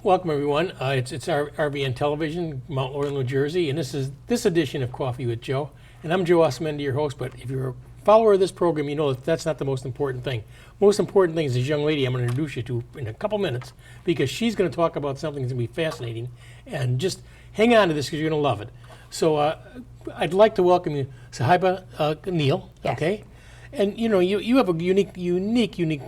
Welcome everyone. It's our RVN Television, Mount Laurel, New Jersey, and this is this edition of Coffee with Joe. And I'm Joe Osmendi, your host. But if you're a follower of this program, you know that's not the most important thing. Most important thing is this young lady I'm going to introduce you to in a couple minutes, because she's going to talk about something that's going to be fascinating. And just hang on to this because you're going to love it. So I'd like to welcome you, Suhaiba Neill. Yes. Okay, and you have a unique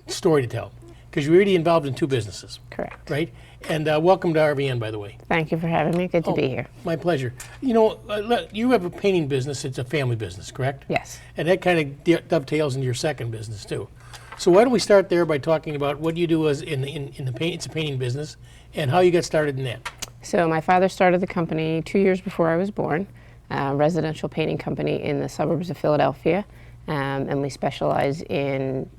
story to tell, because you're really involved in two businesses. Correct. Right? And welcome to RVN, by the way. Thank you for having me. Good to be here. My pleasure. You have a painting business. It's a family business, correct? Yes. And that kind of dovetails into your second business, too. So why don't we start there by talking about what you do as in the paint. It's a painting business, and how you got started in that. So my father started the company 2 years before I was born, a residential painting company in the suburbs of Philadelphia, and we specialize in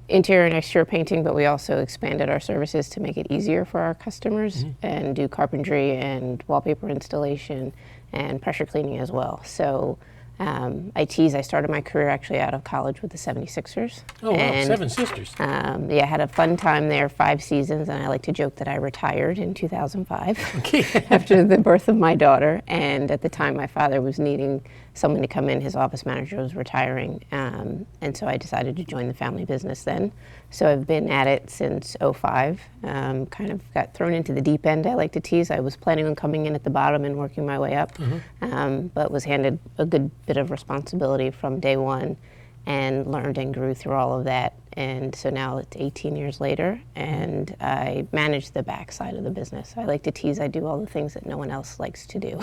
interior and exterior painting, but we also expanded our services to make it easier for our customers and do carpentry and wallpaper installation and pressure cleaning as well. So I started my career actually out of college with the 76ers. Oh, wow, Seven Sisters. I had a fun time there, 5 seasons, and I like to joke that I retired in 2005 Okay. after the birth of my daughter. And at the time, my father was needing someone to come in. His office manager was retiring, and so I decided to join the family business then. So I've been at it since '05. Kind of got thrown into the deep end, I like to tease. I was planning on coming in at the bottom and working my way up, but was handed a good bit of responsibility from day one and learned and grew through all of that. And so now it's 18 years later, and I manage the back side of the business. I like to tease, I do all the things that no one else likes to do.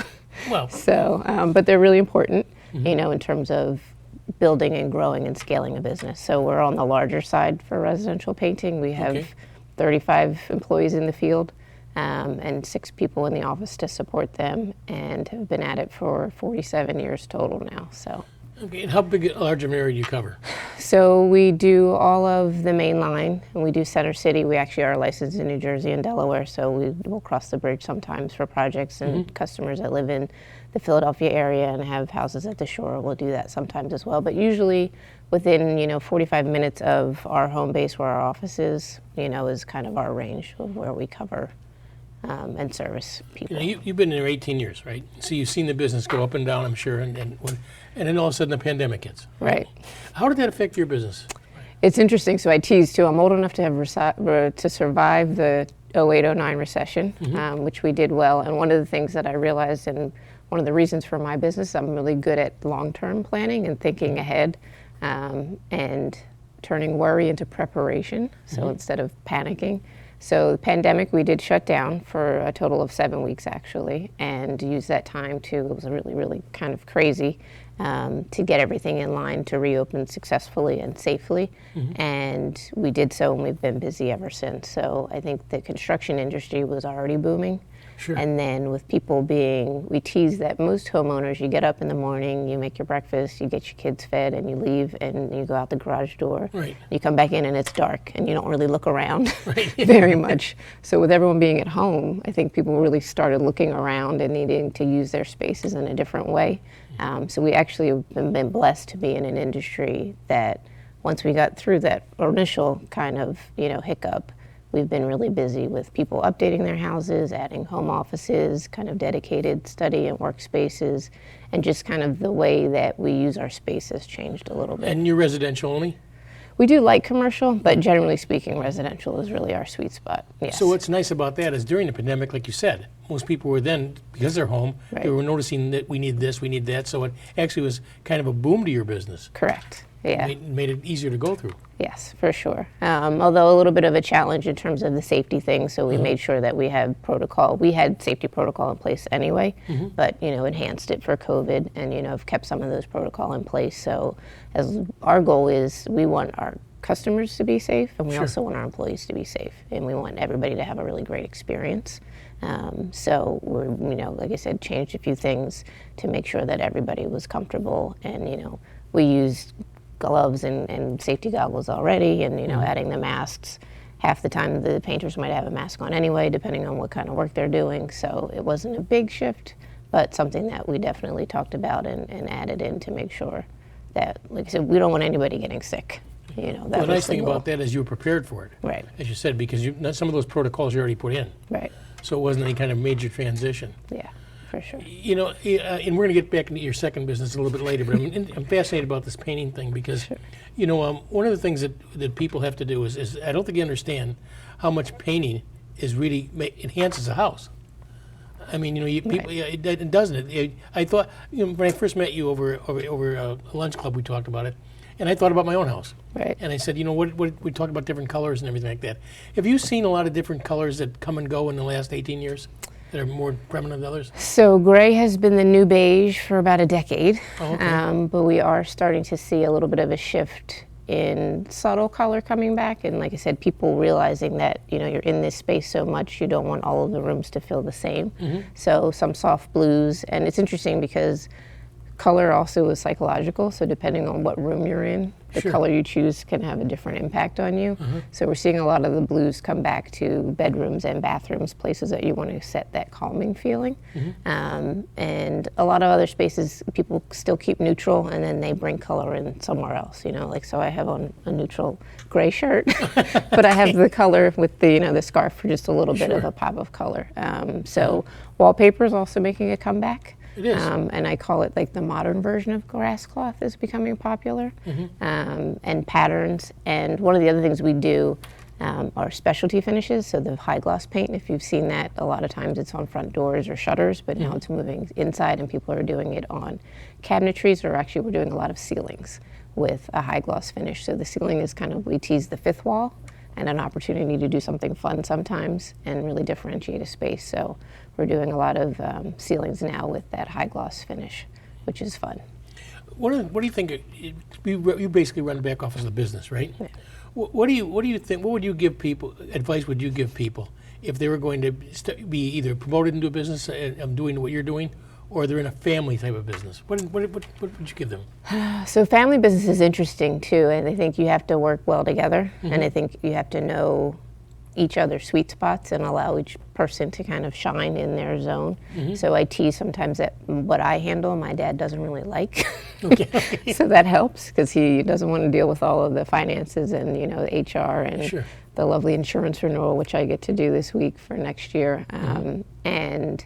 Well. So, but they're really important, in terms of building and growing and scaling a business. So we're on the larger side for residential painting. We have 35 employees in the field, and 6 people in the office to support them, and have been at it for 47 years total now. So. Okay, and how big a large of an area do you cover? So we do all of the main line, and we do Center City. We actually are licensed in New Jersey and Delaware, so we will cross the bridge sometimes for projects and customers that live in the Philadelphia area and have houses at the shore. We'll do that sometimes as well, but usually within 45 minutes of our home base where our office is, is kind of our range of where we cover and service people. You've been there 18 years, right? So you've seen the business go up and down, I'm sure, and then all of a sudden the pandemic hits. Right. How did that affect your business? It's interesting. So I tease too. I'm old enough to have to survive the 08-09 recession, which we did well. And one of the things that I realized, and one of the reasons for my business, I'm really good at long-term planning and thinking ahead, and turning worry into preparation. So instead of panicking. So the pandemic, we did shut down for a total of 7 weeks actually, and used that time it was really, really kind of crazy, to get everything in line to reopen successfully and safely. And we did so, and we've been busy ever since. So I think the construction industry was already booming. Sure. And then with people we tease that most homeowners, you get up in the morning, you make your breakfast, you get your kids fed, and you leave, and you go out the garage door. Right. You come back in and it's dark, and you don't really look around very much. So with everyone being at home, I think people really started looking around and needing to use their spaces in a different way. So we actually have been blessed to be in an industry that once we got through that initial kind of hiccup, we've been really busy with people updating their houses, adding home offices, kind of dedicated study and workspaces, and just kind of the way that we use our space has changed a little bit. And you're residential only? We do light commercial, but generally speaking, residential is really our sweet spot. Yes. So what's nice about that is during the pandemic, like you said, most people were then, because they're home, they were noticing that we need this, we need that, so it actually was kind of a boom to your business. Correct. Yeah. Made it easier to go through. Yes, for sure. Although a little bit of a challenge in terms of the safety thing, so we made sure that we had protocol. We had safety protocol in place anyway, but enhanced it for COVID, and have kept some of those protocol in place. So, as our goal is, we want our customers to be safe, and we also want our employees to be safe, and we want everybody to have a really great experience. So we're, like I said, changed a few things to make sure that everybody was comfortable, and we used gloves and safety goggles already, and adding the masks. Half the time the painters might have a mask on anyway, depending on what kind of work they're doing. So it wasn't a big shift, but something that we definitely talked about and added in to make sure that, like I said, we don't want anybody getting sick. You know, that Well, the was nice the thing goal. about that is you were prepared for it, Right, as you said, because some of those protocols you already put in. right, So it wasn't any kind of major transition. yeah, for sure. You know, and we're going to get back into your second business a little bit later, but I'm fascinated about this painting thing because, you know, one of the things that people have to do is I don't think you understand how much painting is really enhances a house. I mean, you know, people, it doesn't. I thought, you know, when I first met you over a lunch club, we talked about it, and I thought about my own house. Right. And I said, you know, what we talked about different colors and everything like that. Have you seen a lot of different colors that come and go in the last 18 years that are more prominent than others? So gray has been the new beige for about a decade, Oh, okay. but we are starting to see a little bit of a shift in subtle color coming back. And like I said, people realizing that, you know, you're in this space so much, you don't want all of the rooms to feel the same. So some soft blues, and it's interesting because color also is psychological, so depending on what room you're in, the Sure. color you choose can have a different impact on you. So we're seeing a lot of the blues come back to bedrooms and bathrooms, places that you want to set that calming feeling. And a lot of other spaces, people still keep neutral and then they bring color in somewhere else, you know, like so I have on a neutral gray shirt, but I have the color with the, you know, the scarf for just a little bit of Sure. a pop of color. So wallpaper is also making a comeback. It is. And I call it like the modern version of grass cloth is becoming popular, and patterns. And one of the other things we do are specialty finishes. So the high gloss paint, if you've seen that, a lot of times it's on front doors or shutters, but now it's moving inside and people are doing it on cabinetries, or actually we're doing a lot of ceilings with a high gloss finish. So the ceiling is kind of, we tease the fifth wall and an opportunity to do something fun sometimes and really differentiate a space. So we're doing a lot of ceilings now with that high gloss finish, which is fun. What do you think? You basically run the back office of the business, right? Yeah. What do you think? What would you give people? Advice would you give people if they were going to be either promoted into a business of doing what you're doing, or they're in a family type of business? What would you give them? So family business is interesting too, and I think you have to work well together, and I think you have to know each other's sweet spots and allow each person to kind of shine in their zone. So I tease sometimes that what I handle, my dad doesn't really like. Okay. So that helps because he doesn't want to deal with all of the finances and, you know, the HR and Sure. the lovely insurance renewal, which I get to do this week for next year. And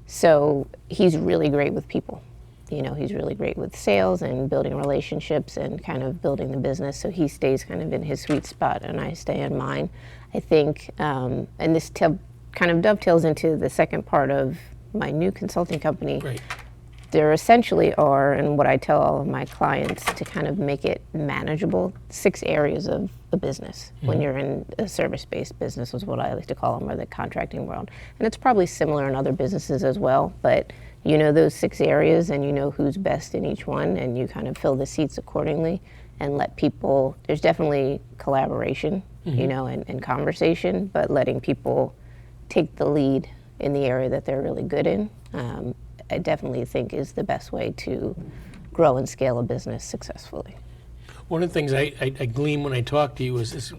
so he's really great with people. You know, he's really great with sales and building relationships and kind of building the business. So he stays kind of in his sweet spot and I stay in mine. I think, and this kind of dovetails into the second part of my new consulting company. Right. There essentially are, and what I tell all of my clients to kind of make it manageable, 6 areas of a business. When you're in a service-based business is what I like to call them, or the contracting world. And it's probably similar in other businesses as well, but you know those 6 areas and you know who's best in each one and you kind of fill the seats accordingly and let people, there's definitely collaboration, you know, and conversation, but letting people take the lead in the area that they're really good in, I definitely think is the best way to grow and scale a business successfully. One of the things I glean when I talk to you is this,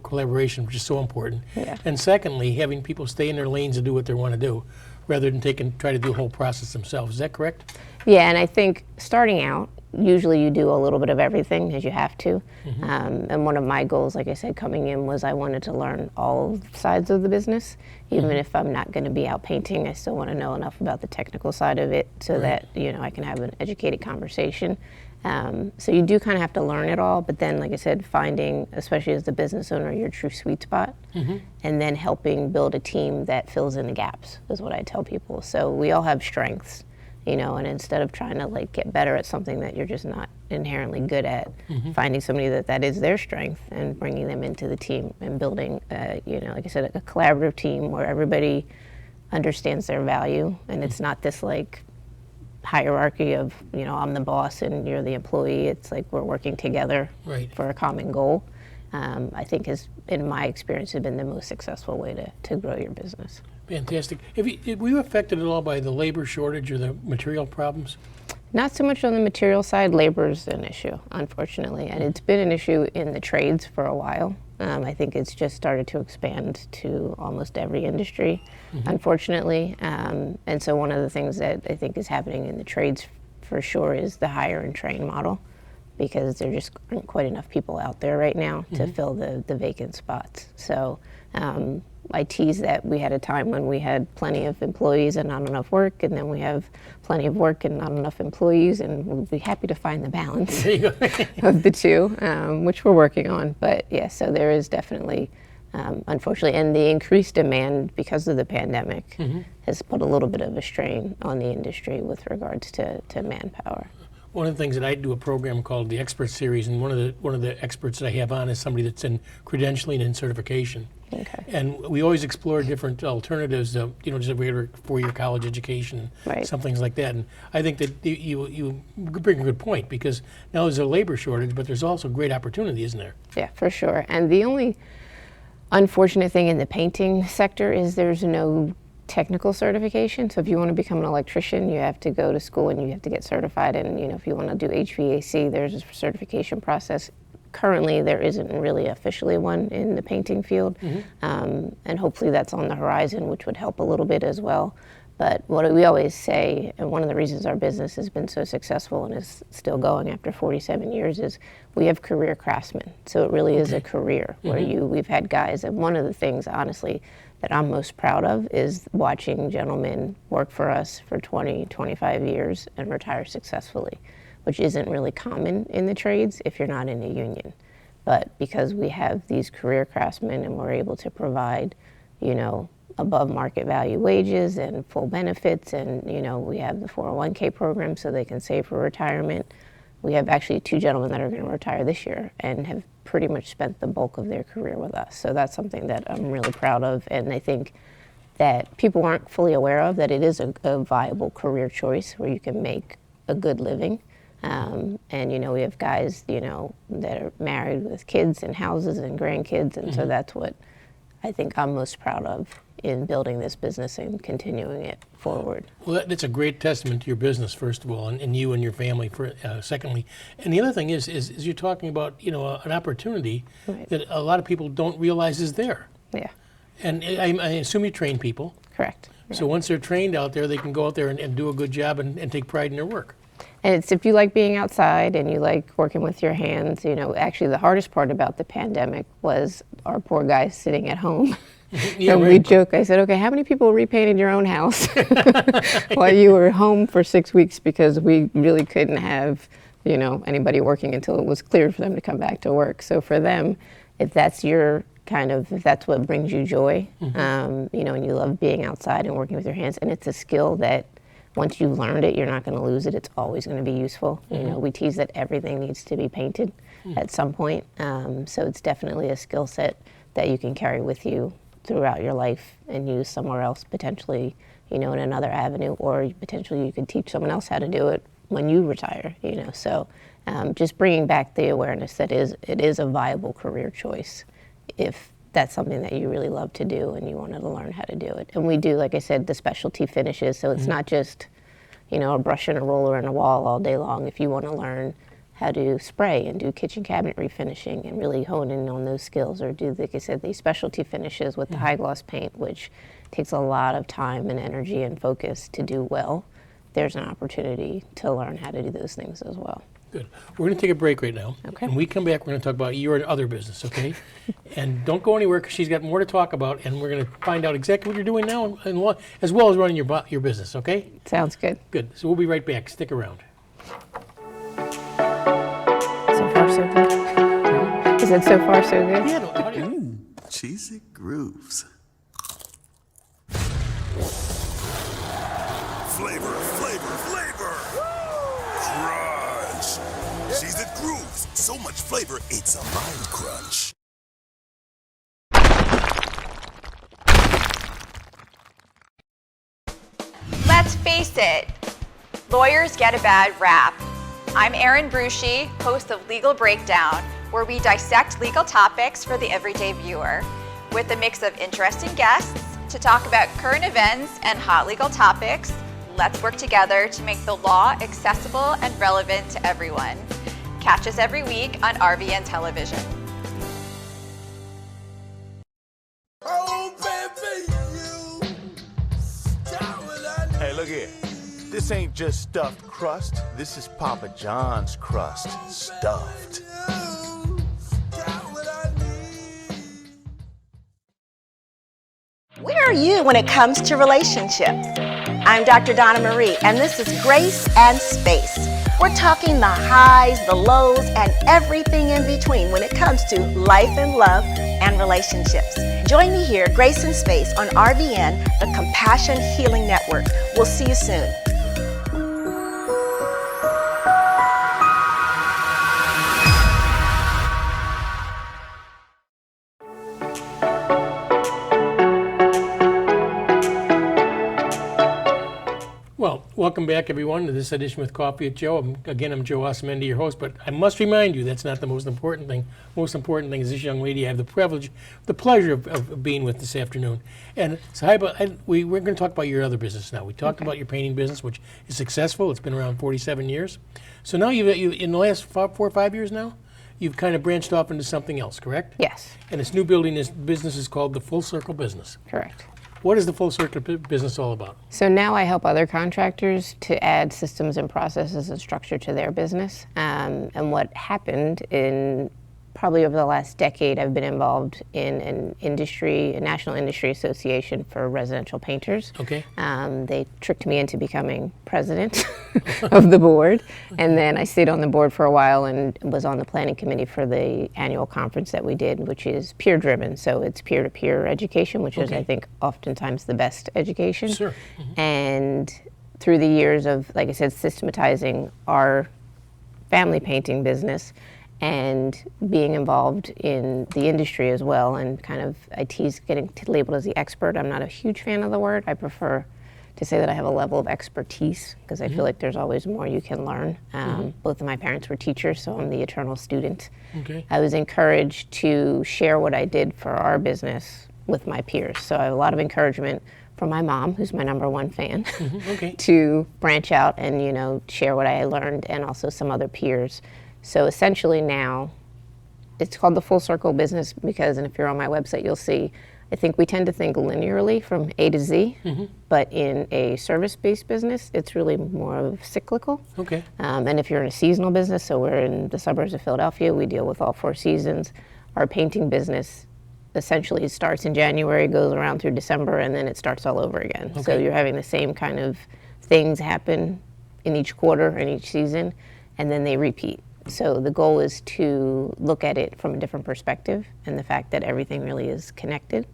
collaboration, which is so important. Yeah. And secondly, having people stay in their lanes and do what they want to do, rather than try to do the whole process themselves. Is that correct? Yeah, and I think starting out, usually you do a little bit of everything as you have to. And one of my goals, like I said, coming in was I wanted to learn all sides of the business. Even if I'm not going to be out painting, I still want to know enough about the technical side of it so that, you know, I can have an educated conversation. So you do kind of have to learn it all, but then, like I said, finding, especially as the business owner, your true sweet spot, and then helping build a team that fills in the gaps is what I tell people. So we all have strengths, you know, and instead of trying to like get better at something that you're just not inherently good at, finding somebody that is their strength and bringing them into the team and building, you know, like I said, a collaborative team where everybody understands their value and it's not this like hierarchy of, you know, I'm the boss and you're the employee. It's like we're working together for a common goal. I think has, in my experience, has been the most successful way to grow your business. Fantastic. Were you affected at all by the labor shortage or the material problems? Not so much on the material side. Labor is an issue, unfortunately, and it's been an issue in the trades for a while. I think it's just started to expand to almost every industry, unfortunately. And so one of the things that I think is happening in the trades for sure is the hire and train model. because there just aren't quite enough people out there right now to fill the vacant spots. So I tease that we had a time when we had plenty of employees and not enough work, and then we have plenty of work and not enough employees, and we'll be happy to find the balance of the two, which we're working on. But yeah, so there is definitely, unfortunately, and the increased demand because of the pandemic has put a little bit of a strain on the industry with regards to manpower. One of the things that I do a program called the Expert Series, and one of the experts that I have on is somebody that's in credentialing and certification. Okay. And we always explore different alternatives, just a regular 4-year college education, Right. some things like that. And I think that you bring a good point, because now there's a labor shortage, but there's also great opportunity, isn't there? Yeah, for sure. And the only unfortunate thing in the painting sector is there's no technical certification. So if you want to become an electrician, you have to go to school and you have to get certified. And if you want to do HVAC, there's a certification process. Currently, there isn't really officially one in the painting field, and hopefully that's on the horizon, which would help a little bit as well. But what we always say, and one of the reasons our business has been so successful and is still going after 47 years, is we have career craftsmen. So it really is a career where we've had guys, and one of the things, honestly, that I'm most proud of is watching gentlemen work for us for 20, 25 years and retire successfully, which isn't really common in the trades if you're not in a union. But because we have these career craftsmen and we're able to provide, above market value wages and full benefits, and we have the 401k program so they can save for retirement. We have actually 2 gentlemen that are going to retire this year and have pretty much spent the bulk of their career with us. So that's something that I'm really proud of, and I think that people aren't fully aware of, that it is a viable career choice where you can make a good living. And we have guys that are married with kids and houses and grandkids, and so that's what I think I'm most proud of in building this business and continuing it forward. Well, that's a great testament to your business, first of all, and you and your family, secondly. And the other thing is you're talking about an opportunity that a lot of people don't realize is there. Yeah. And I assume you train people. Correct. So once they're trained out there, they can go out there and do a good job and take pride in their work. And it's, if you like being outside and you like working with your hands, actually the hardest part about the pandemic was our poor guys sitting at home. Yeah, and right. we joke, I said, okay, how many people repainted your own house while you were home for 6 weeks, because we really couldn't have, anybody working until it was cleared for them to come back to work. So for them, if that's your if that's what brings you joy, and you love being outside and working with your hands, and it's a skill that once you've learned it, you're not going to lose it. It's always going to be useful. We tease that everything needs to be painted at some point. So it's definitely a skill set that you can carry with you throughout your life and use somewhere else, potentially, in another avenue, or potentially you could teach someone else how to do it when you retire, So just bringing back the awareness that it is a viable career choice if that's something that you really love to do and you wanted to learn how to do it. And we do, like I said, the specialty finishes, so it's not just, a brush and a roller and a wall all day long. If you want to learn how to spray and do kitchen cabinet refinishing and really hone in on those skills, or do, like I said, these specialty finishes with the high gloss paint, which takes a lot of time and energy and focus to do well, there's an opportunity to learn how to do those things as well. Good. We're going to take a break right now. Okay. When we come back, we're going to talk about your other business, okay? And don't go anywhere, because she's got more to talk about, and we're going to find out exactly what you're doing now, as well as running your business, okay? Sounds good. Good. So we'll be right back. Stick around. So far, so good. Is it so far, so good? Yeah, no, how do you- Cheesy grooves. Flavor, flavor, flavor! Crunch! Cheesy grooves. So much flavor, it's a mind crunch. Let's face it, lawyers get a bad rap. I'm Erin Brucey, host of Legal Breakdown, where we dissect legal topics for the everyday viewer, with a mix of interesting guests to talk about current events and hot legal topics. Let's work together to make the law accessible and relevant to everyone. Catch us every week on RVN Television. Oh, baby, you got what I need. Hey, look here. This ain't just stuffed crust. This is Papa John's crust, stuffed. Where are you when it comes to relationships? I'm Dr. Donna Marie, and this is Grace and Space. We're talking the highs, the lows, and everything in between when it comes to life and love and relationships. Join me here, Grace and Space, on RVN, the Compassion Healing Network. We'll see you soon. Well, welcome back, everyone, to this edition with Coffee with Joe. I'm Joe Osmendi, your host, but I must remind you that's not the most important thing. Most important thing is this young lady I have the pleasure of being with this afternoon. And Suhaiba, we're going to talk about your other business now. We talked about your painting business, which is successful. It's been around 47 years. So now you in the last 4 or 5 years now, you've kind of branched off into something else, correct? Yes, And this new building, this business is called the Full Circle Business. correct. What is the Full Circle business all about? So now I help other contractors to add systems and processes and structure to their business. And what happened in probably over the last decade, I've been involved in a national industry association for residential painters. Okay. They tricked me into becoming president of the board. And then I stayed on the board for a while and was on the planning committee for the annual conference that we did, which is peer driven. So it's peer-to-peer education, which is, I think, oftentimes the best education. Sure. And through the years of, like I said, systematizing our family painting business and being involved in the industry as well, and kind of IT's getting labeled as the expert. I'm not a huge fan of the word. I prefer to say that I have a level of expertise because I feel like there's always more you can learn. Both of my parents were teachers, so I'm the eternal student. Okay. I was encouraged to share what I did for our business with my peers. So I have a lot of encouragement from my mom, who's my #1 fan, Okay. to branch out and share what I learned, and also some other peers. So essentially now, it's called the Full Circle Business because, and if you're on my website, you'll see, I think we tend to think linearly from A to Z, but in a service-based business, it's really more of cyclical. Okay. And if you're in a seasonal business, so we're in the suburbs of Philadelphia, we deal with all 4 seasons. Our painting business essentially starts in January, goes around through December, and then it starts all over again. So Okay. you're having the same kind of things happen in each quarter and each season, and then they repeat. So the goal is to look at it from a different perspective, and the fact that everything really is connected,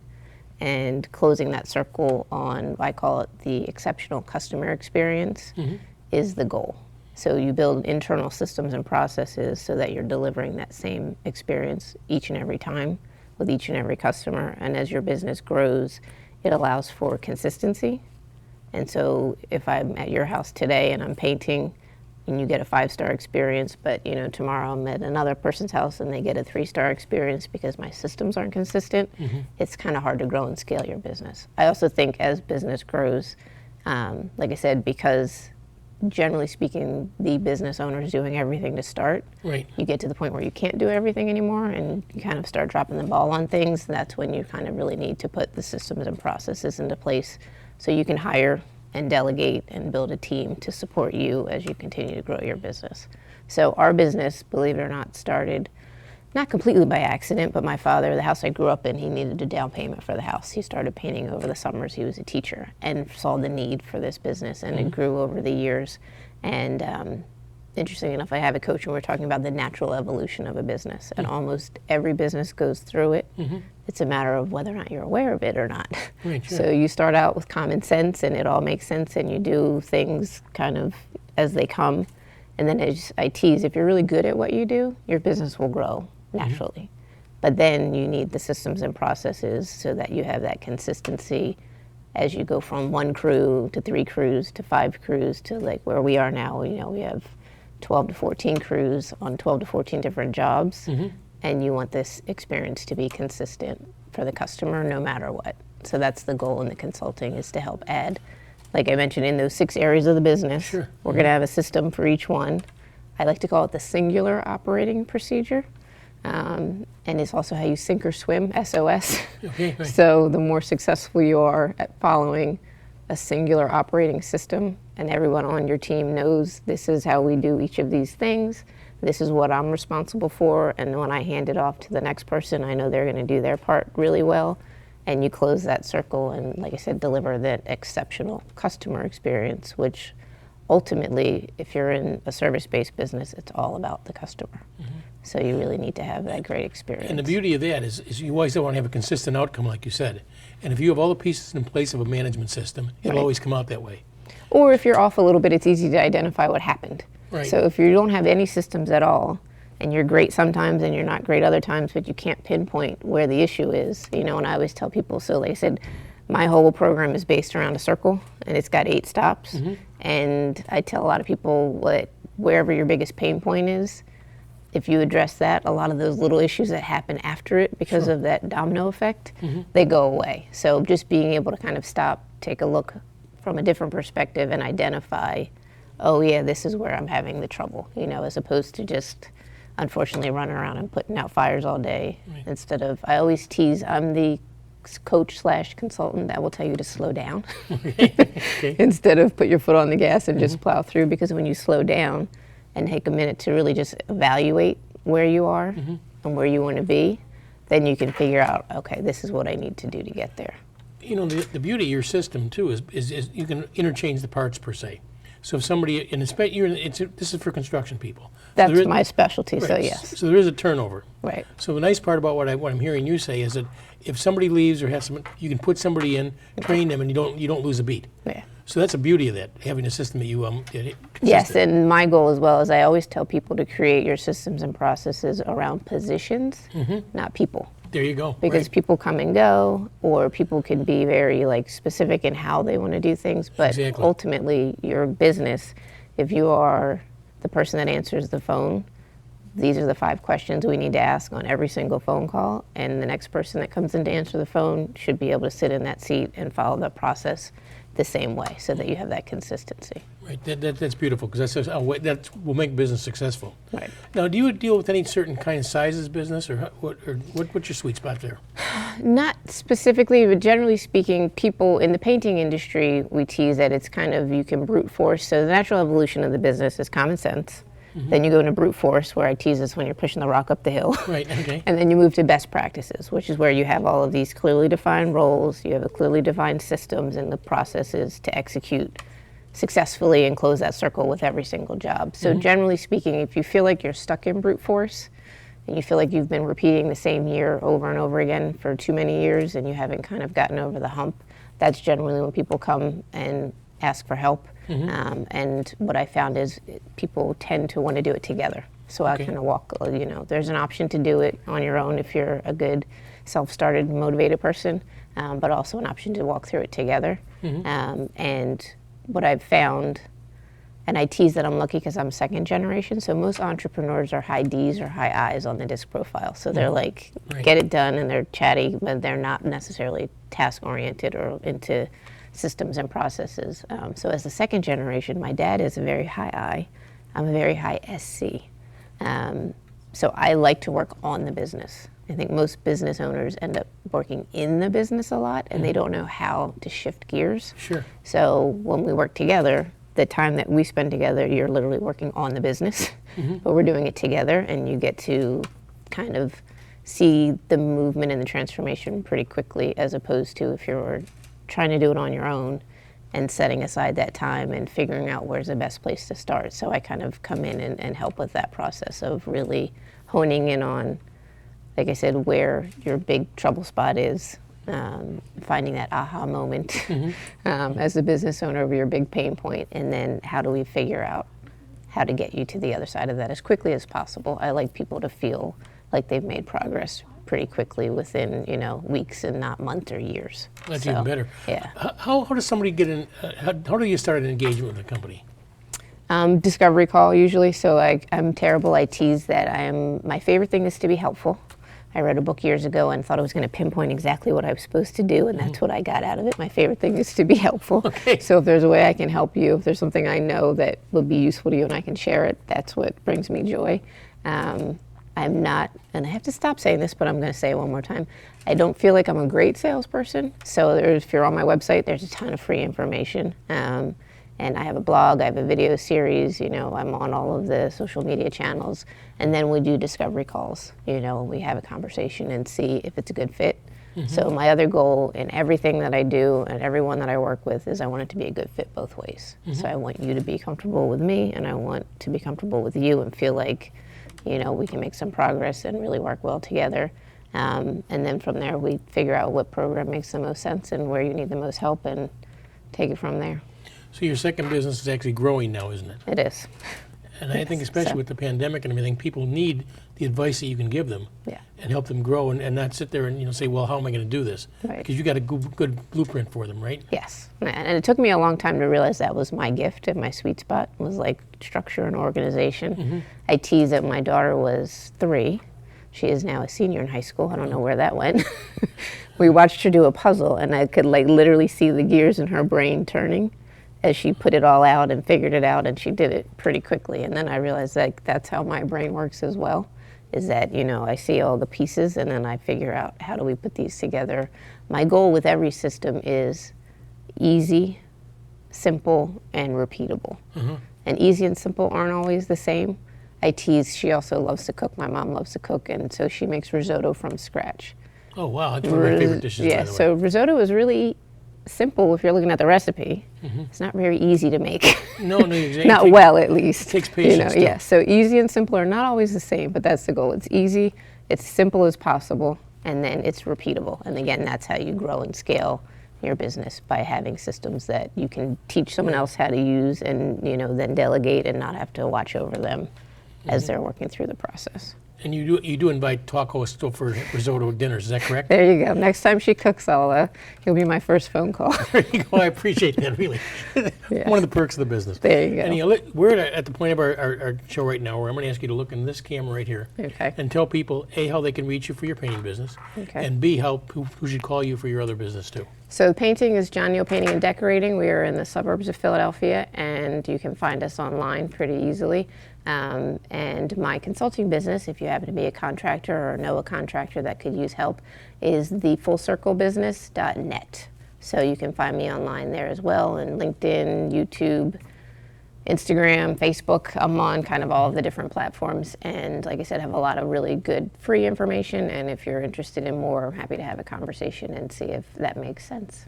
and closing that circle on, I call it the exceptional customer experience, is the goal. So you build internal systems and processes so that you're delivering that same experience each and every time with each and every customer. And as your business grows, it allows for consistency. And so if I'm at your house today and I'm painting, and you get a 5-star experience, but tomorrow I'm at another person's house and they get a 3-star experience because my systems aren't consistent, it's kind of hard to grow and scale your business. I also think as business grows, like I said, because generally speaking, the business owner is doing everything to start. Right. You get to the point where you can't do everything anymore and you kind of start dropping the ball on things. That's when you kind of really need to put the systems and processes into place so you can hire and delegate and build a team to support you as you continue to grow your business. So our business, believe it or not, started not completely by accident, but my father, the house I grew up in, he needed a down payment for the house. He started painting over the summers. He was a teacher and saw the need for this business, and it grew over the years. And interesting enough, I have a coach and we're talking about the natural evolution of a business, and almost every business goes through it. It's a matter of whether or not you're aware of it or not. Right, sure. So you start out with common sense and it all makes sense, and you do things kind of as they come. And then as I tease, if you're really good at what you do, your business will grow naturally. But then you need the systems and processes so that you have that consistency as you go from 1 crew to 3 crews to 5 crews to like where we are now. We have 12 to 14 crews on 12 to 14 different jobs. And you want this experience to be consistent for the customer no matter what. So that's the goal in the consulting, is to help add, like I mentioned, in those 6 areas of the business. Sure. We're going to have a system for each one. I like to call it the singular operating procedure. And it's also how you sink or swim, SOS. Okay, right. So the more successful you are at following a singular operating system, and everyone on your team knows this is how we do each of these things. This is what I'm responsible for, and when I hand it off to the next person, I know they're going to do their part really well, and you close that circle and, like I said, deliver that exceptional customer experience, which ultimately, if you're in a service-based business, it's all about the customer. So you really need to have that great experience. And the beauty of that is you always want to have a consistent outcome, like you said. And if you have all the pieces in place of a management system, it'll Right. always come out that way. Or if you're off a little bit, it's easy to identify what happened. Right. So if you don't have any systems at all, and you're great sometimes and you're not great other times, but you can't pinpoint where the issue is, you know, and I always tell people, so like I said, my whole program is based around a circle, and it's got 8 stops. And I tell a lot of people that wherever your biggest pain point is, if you address that, a lot of those little issues that happen after it because of that domino effect, they go away. So just being able to kind of stop, take a look from a different perspective and identify, oh yeah, this is where I'm having the trouble, you know, as opposed to just unfortunately running around and putting out fires all day. Instead of, I always tease, I'm the coach/consultant that will tell you to slow down instead of put your foot on the gas and just plow through, because when you slow down and take a minute to really just evaluate where you are and where you want to be, then you can figure out, okay, this is what I need to do to get there. You know, the beauty of your system too is you can interchange the parts per se. So if somebody, and this is for construction people. That's So my specialty, so right, yes. So there is a turnover. Right. So the nice part about what I'm hearing you say is that if somebody leaves or has some, you can put somebody in, train them, and you don't lose a beat. Yeah. So that's the beauty of that, having a system that you Yes, consistent. and my goal as well is I always tell people to create your systems and processes around positions, not people. There you go. Because right. people come and go, or people can be very like specific in how they want to do things, but Exactly. ultimately your business, if you are the person that answers the phone, these are the 5 questions we need to ask on every single phone call, and the next person that comes in to answer the phone should be able to sit in that seat and follow the process the same way, so that you have that consistency. Right, that's beautiful, because that will make business successful. Right. Now, do you deal with any certain kind of sizes business, or what's your sweet spot there? Not specifically, but generally speaking, people in the painting industry, we tease that it's kind of, you can brute force. So the natural evolution of the business is common sense. Then you go into brute force, where I tease this when you're pushing the rock up the hill. Right, okay. And then you move to best practices, which is where you have all of these clearly defined roles, you have a clearly defined systems and the processes to execute successfully and close that circle with every single job. So generally speaking, if you feel like you're stuck in brute force, and you feel like you've been repeating the same year over and over again for too many years and you haven't kind of gotten over the hump, that's generally when people come and ask for help. And what I found is people tend to want to do it together. So I kind of walk, you know, there's an option to do it on your own if you're a good self-started, motivated person, but also an option to walk through it together. And what I've found, and I tease that I'm lucky because I'm second generation, so most entrepreneurs are high D's or high I's on the DISC profile. So they're like, Right. get it done, and they're chatty, but they're not necessarily task-oriented or into systems and processes. So as the second generation, my dad is a very high I. I'm a very high SC. So I like to work on the business. I think most business owners end up working in the business a lot, and they don't know how to shift gears. Sure. So when we work together, the time that we spend together, you're literally working on the business, but we're doing it together, and you get to kind of see the movement and the transformation pretty quickly, as opposed to if you're trying to do it on your own and setting aside that time and figuring out where's the best place to start. So I kind of come in and help with that process of really honing in on, like I said, where your big trouble spot is, finding that aha moment as a business owner of your big pain point, and then how do we figure out how to get you to the other side of that as quickly as possible. I like people to feel like they've made progress pretty quickly within, you know, weeks and not months or years. That's So, even better. Yeah. How does somebody get in, how do you start an engagement with a company? Discovery call usually. So I'm terrible. I tease that my favorite thing is to be helpful. I read a book years ago and thought I was going to pinpoint exactly what I was supposed to do, and that's what I got out of it. My favorite thing is to be helpful. Okay. So if there's a way I can help you, if there's something I know that will be useful to you and I can share it, that's what brings me joy. I'm not, and I have to stop saying this, but I'm going to say it one more time. I don't feel like I'm a great salesperson. So if you're on my website, there's a ton of free information. And I have a blog, I have a video series, you know, I'm on all of the social media channels. And then we do discovery calls, you know, we have a conversation and see if it's a good fit. So my other goal in everything that I do and everyone that I work with is I want it to be a good fit both ways. So I want you to be comfortable with me, and I want to be comfortable with you and feel like, you know, we can make some progress and really work well together. And then from there, we figure out what program makes the most sense and where you need the most help and take it from there. So your second business is actually growing now, isn't it? It is. And I think especially with the pandemic and everything, people need the advice that you can give them Yeah. and help them grow and not sit there and, you know, say, well, how am I going to do this? Right. Because you got a good blueprint for them, right? Yes, and it took me a long time to realize that was my gift and my sweet spot was like structure and organization. I tease that my daughter was 3. She is now a senior in high school. I don't know where that went. We watched her do a puzzle, and I could like literally see the gears in her brain turning as she put it all out and figured it out, and she did it pretty quickly. And then I realized like that's how my brain works as well, is that, you know, I see all the pieces and then I figure out how do we put these together. My goal with every system is easy, simple, and repeatable. And easy and simple aren't always the same. I tease, she also loves to cook. My mom loves to cook, and so she makes risotto from scratch. Oh, wow. That's one of my favorite dishes, Yeah, by the way. so risotto is really simple if you're looking at the recipe. It's not very easy to make. No, exactly. Not well, at least. It takes patience, too. Yeah, so easy and simple are not always the same, but that's the goal. It's easy, it's simple as possible, and then it's repeatable. And again, that's how you grow and scale your business, by having systems that you can teach someone else how to use and, you know, then delegate and not have to watch over them as they're working through the process. And you do invite talk hosts for risotto dinners, is that correct? There you go. Next time she cooks, you'll be my first phone call. There you go. I appreciate that, really. Yeah. One of the perks of the business. There you go. And you know, we're at the point of our show right now where I'm going to ask you to look in this camera right here Okay. and tell people, A, how they can reach you for your painting business, Okay. and B, who should call you for your other business, too. So the painting is John Neal Painting and Decorating. We are in the suburbs of Philadelphia, and you can find us online pretty easily. And my consulting business, if you happen to be a contractor or know a contractor that could use help, is thefullcirclebusiness.net. So you can find me online there as well, and LinkedIn, YouTube, Instagram, Facebook. I'm on kind of all of the different platforms, and like I said, have a lot of really good free information, and if you're interested in more, I'm happy to have a conversation and see if that makes sense.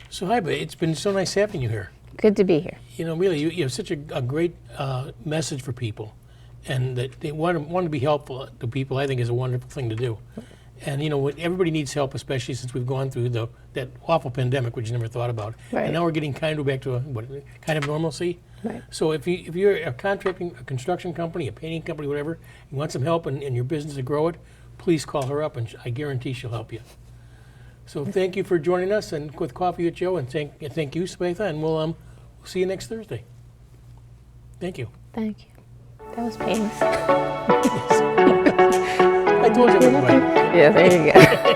Suhaiba, it's been so nice having you here. Good to be here. You know, really, you have such a great message for people, and that they want to be helpful to people, I think, is a wonderful thing to do. And, you know, everybody needs help, especially since we've gone through that awful pandemic, which you never thought about. Right. And now we're getting kind of back to kind of normalcy. Right. So if you're a construction company, a painting company, whatever, you want some help in your business to grow it, please call her up, and I guarantee she'll help you. So thank you for joining us and with Coffee with Joe, and thank you, Suhaiba, and we'll see you next Thursday. Thank you. Thank you. That was painless. I told you everybody. Yeah, there you go.